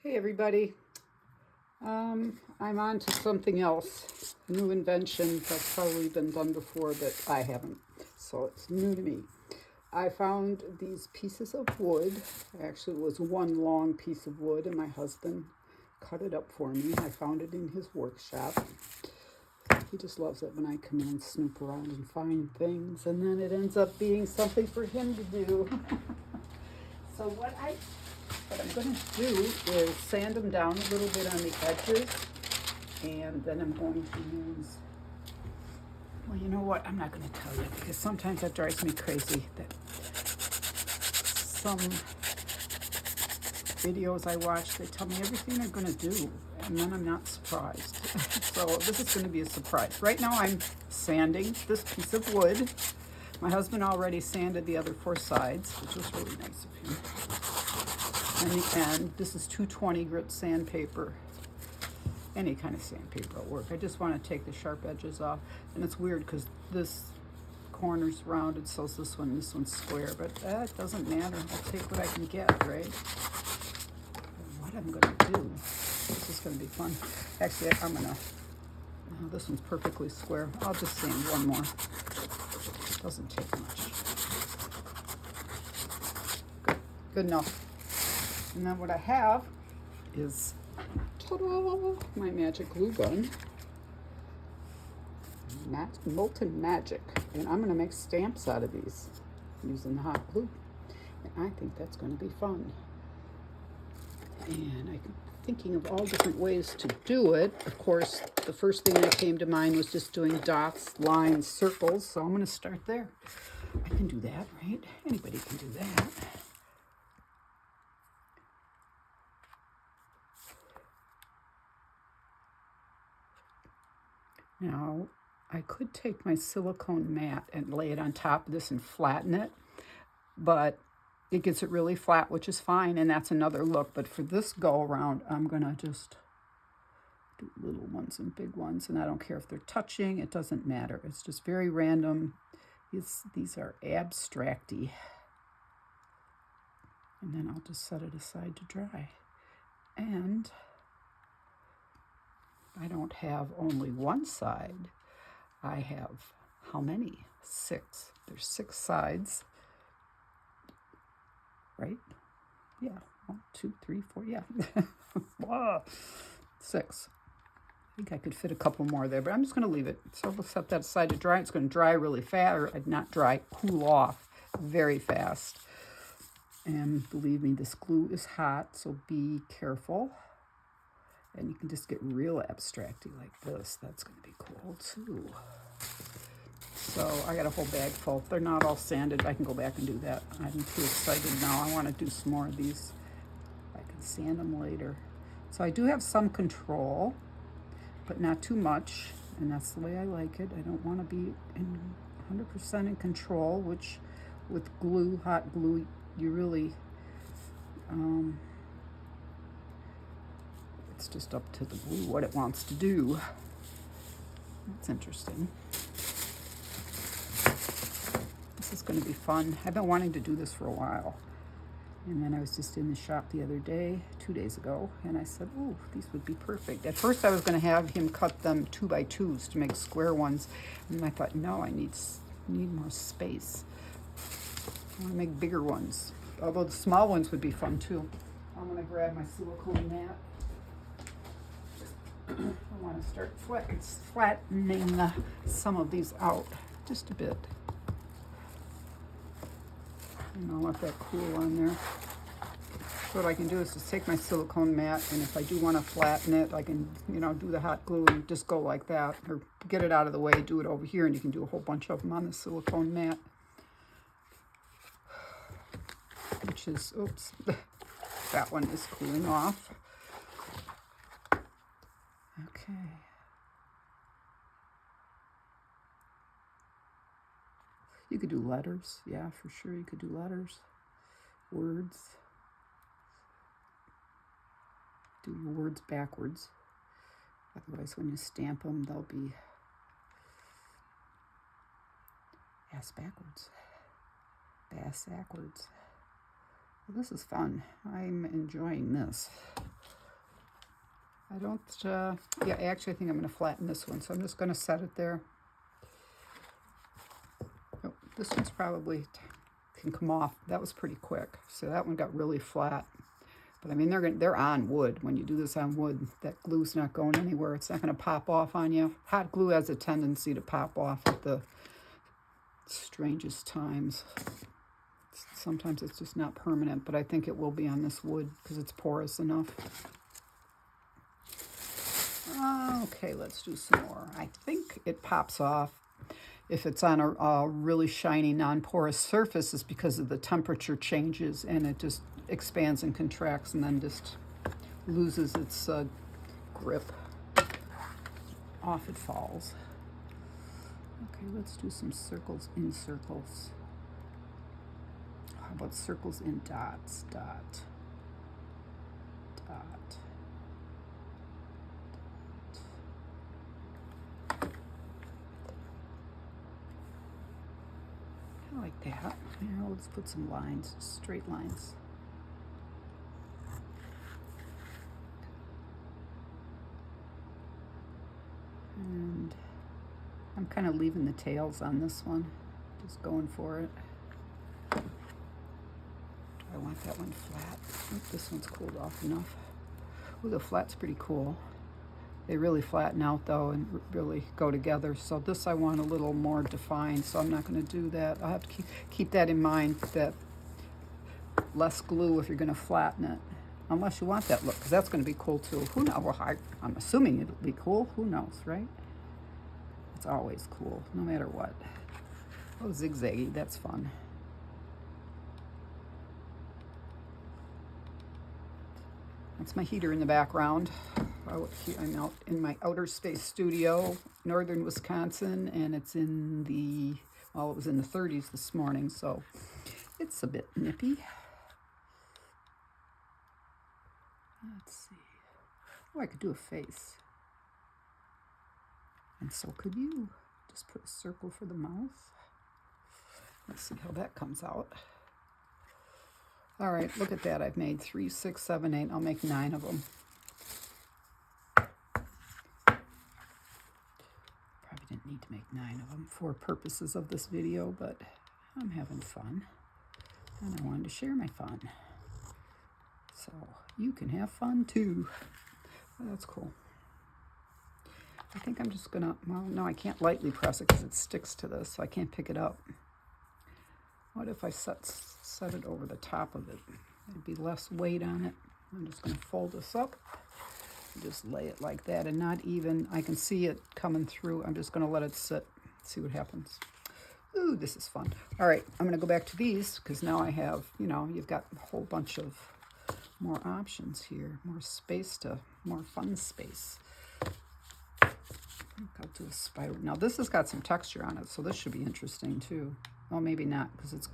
Hey everybody, I'm on to something else, a new invention that's probably been done before, but I haven't, so it's new to me. I found these pieces of wood. Actually, it was one long piece of wood, and my husband cut it up for me. I found it in his workshop. He just loves it when I come in and snoop around and find things, and then it ends up being something for him to do. So what I'm going to do is sand them down a little bit on the edges, and then I'm going to use, well, you know what, I'm not going to tell you, because sometimes that drives me crazy, that some videos I watch, they tell me everything they're going to do, and then I'm not surprised. So this is going to be a surprise. Right now I'm sanding this piece of wood. My husband already sanded the other 4 sides, which was really nice of him. And the end, this is 220 grit sandpaper. Any kind of sandpaper will work. I just want to take the sharp edges off. And it's weird because this corner's rounded, so is this one's square, but that doesn't matter. I'll take what I can get, right? What I'm going to do, this is going to be fun. Actually, I'm going to, oh, this one's perfectly square. I'll just sand one more. Doesn't take much. Good enough. And then what I have is, ta-da, my magic glue gun, Molten Magic. And I'm going to make stamps out of these using the hot glue. And I think that's going to be fun. And I'm thinking of all different ways to do it. Of course, the first thing that came to mind was just doing dots, lines, circles. So I'm going to start there. I can do that, right? Anybody can do that. Now, I could take my silicone mat and lay it on top of this and flatten it, but it gets it really flat, which is fine, and that's another look. But for this go around, I'm gonna just do little ones and big ones, and I don't care if they're touching, it doesn't matter. It's just very random. These are abstracty. And then I'll just set it aside to dry. And I don't have only one side. I have how many? 6. There's 6 sides, right? Yeah, 1, 2, 3, 4, yeah. Wow. 6. I think I could fit a couple more there, but I'm just going to leave it. So we'll set that aside to dry. It's going to dry really fast, or not dry, cool off very fast. And believe me, this glue is hot, so be careful. And you can just get real abstracty like this. That's going to be cool too. So I got a whole bag full. They're not all sanded. I can go back and do that. I'm too excited now. I want to do some more of these. I can sand them later. So I do have some control, but not too much. And that's the way I like it. I don't want to be 100% in control, which with glue, hot glue, you really, it's just up to the glue what it wants to do. That's interesting. This is going to be fun. I've been wanting to do this for a while. And then I was just in the shop the other day, 2 days ago, and I said, oh, these would be perfect. At first I was going to have him cut them 2x2s to make square ones. And I thought, no, I need more space. I want to make bigger ones. Although the small ones would be fun too. I'm going to grab my silicone mat. I want to start flattening some of these out just a bit. And I'll let that cool on there. So what I can do is just take my silicone mat, and if I do want to flatten it, I can, do the hot glue and just go like that, or get it out of the way, do it over here, and you can do a whole bunch of them on the silicone mat. Which is, oops, that one is cooling off. Okay. You could do letters. Yeah, for sure you could do letters. Words. Do your words backwards. Otherwise, when you stamp them, they'll be ass backwards. Bass backwards. Well, this is fun. I'm enjoying this. I don't, yeah, actually I think I'm going to flatten this one, so I'm just going to set it there. Oh, this one's probably can come off. That was pretty quick. So that one got really flat. But I mean, they're on wood. When you do this on wood, that glue's not going anywhere. It's not going to pop off on you. Hot glue has a tendency to pop off at the strangest times. Sometimes it's just not permanent, but I think it will be on this wood because it's porous enough. Okay, let's do some more. I think it pops off. If it's on a really shiny, non-porous surface, it's because of the temperature changes and it just expands and contracts and then just loses its grip. Off it falls. Okay, let's do some circles in circles. How about circles in dots? Dot. Dot. I like that. Now let's put some lines, straight lines. And I'm kind of leaving the tails on this one, just going for it. Do I want that one flat? I think this one's cooled off enough. Ooh, the flat's pretty cool. They really flatten out though and really go together. So this I want a little more defined, so I'm not going to do that. I'll have to keep that in mind, that less glue if you're going to flatten it. Unless you want that look, because that's going to be cool too. Who knows? Well, I'm assuming it'll be cool. Who knows, right? It's always cool, no matter what. Oh, zigzaggy, that's fun. That's my heater in the background. I'm out in my outer space studio, northern Wisconsin, and it's in the, well, it was in the 30s this morning, so it's a bit nippy. Let's see. Oh, I could do a face. And so could you. Just put a circle for the mouth. Let's see how that comes out. All right, look at that. I've made 3, 6, 7, 8. I'll make 9 of them. Probably didn't need to make 9 of them for purposes of this video, but I'm having fun. And I wanted to share my fun. So you can have fun too. Oh, that's cool. I think I'm just gonna, well, no, I can't lightly press it because it sticks to this, so I can't pick it up. What if I set it over the top of it? There'd be less weight on it. I'm just gonna fold this up and just lay it like that, and not even, I can see it coming through. I'm just gonna let it sit, see what happens. Ooh, this is fun. All right, I'm gonna go back to these because now I have, you know, you've got a whole bunch of more options here, more space more fun space. I think I'll do a spiral. Now this has got some texture on it, so this should be interesting too. Well, maybe not, because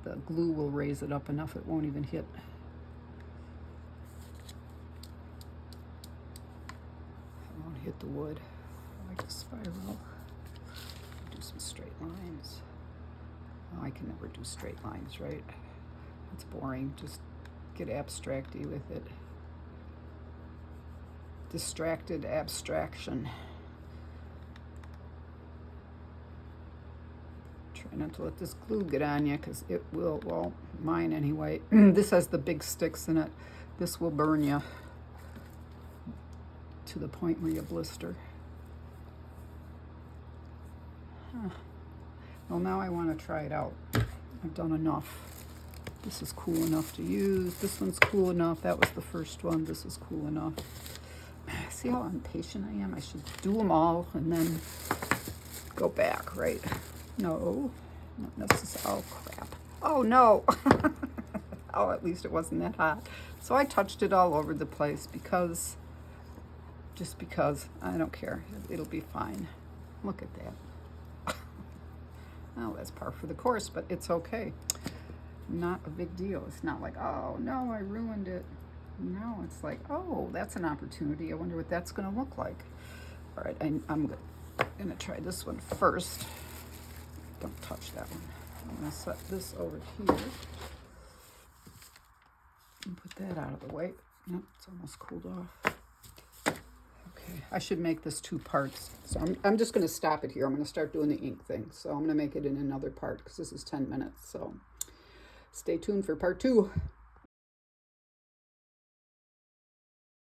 the glue will raise it up enough it won't even hit. It won't hit the wood. I like a spiral. Do some straight lines. Oh, I can never do straight lines, right? It's boring. Just get abstracty with it. Distracted abstraction. Try not to let this glue get on you because it will, well, mine anyway. This has the big sticks in it. This will burn you to the point where you blister. Huh. Well, now I want to try it out. I've done enough. This is cool enough to use. This one's cool enough. That was the first one. This is cool enough. See how impatient I am? I should do them all and then go back, right? No, not necessarily. Oh, crap. Oh, no. Oh, at least it wasn't that hot. So I touched it all over the place just because. I don't care. It'll be fine. Look at that. Oh, that's par for the course, but it's okay. Not a big deal. It's not like, oh, no, I ruined it. No, it's like, oh, that's an opportunity. I wonder what that's going to look like. All right, I'm going to try this one first. Don't touch that one. I'm going to set this over here and put that out of the way. Nope, it's almost cooled off. I should make this 2 parts. So I'm just going to stop it here. I'm going to start doing the ink thing. So I'm going to make it in another part because this is 10 minutes. So stay tuned for part 2.